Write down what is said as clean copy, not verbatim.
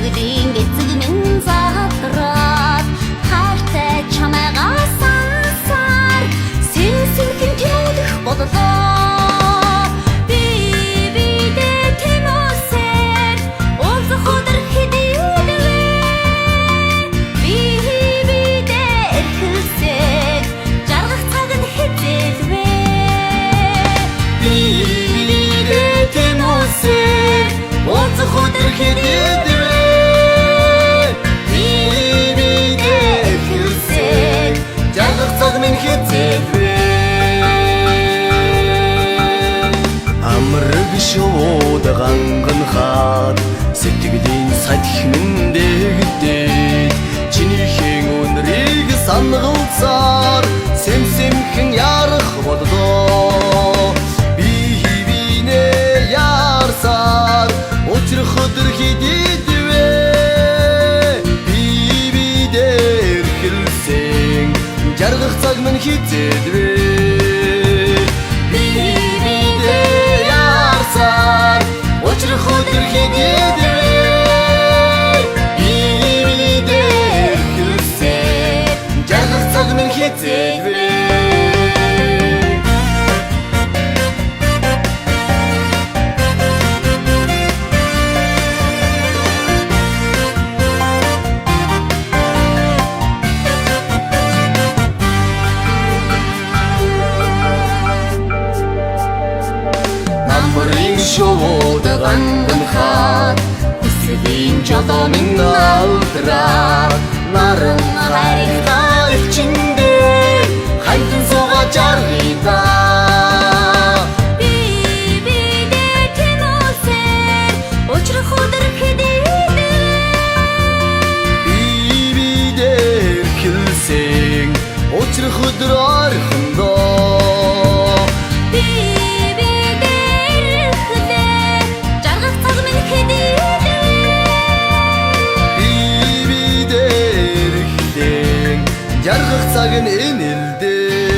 сэтгэлийн эцэг минь задраад хайртай чамайгаа сансаар сэнсэнхэн тэмүүлэх бодлоо би бидээ тэмүүлсээр уулзах өдөр хэдийдвэ би бидээ эрхэлсээр жаргах цаг нь хэзээдвэ би бидээ тэмүүлсээр уулзах өдөр хэдийдвэ би бидээ эрхэлсээр жаргах цаг минь хэзээдвэ Амраг шууд ганганхаад сэтгэлийн садхимэн дэгдээд чинийхэн үнрийг сангалцаар сэмсэмхэн ярах бодлоо би бинээ ярсаар учрах өдөр хэдийдвэ би бидээ эрхэлсэн жаргах цаг минь хэзээдвэ учрах өдөр хэдийдвэ би бидээ эрхэлсээр жаргах цаг минь хэзээдвэ Намрын шууд ганганхаад сэтгэлийн жолоо минь алдраа наран хайртай элчиндээ хайдан суугаад жаргая би бидээ тэмүүлсээр учрах өдөр хэдийдвэ би бидээ эрхэлсэн учрах өдөр орхиндоо би жаргах цаг нь энэ л дээ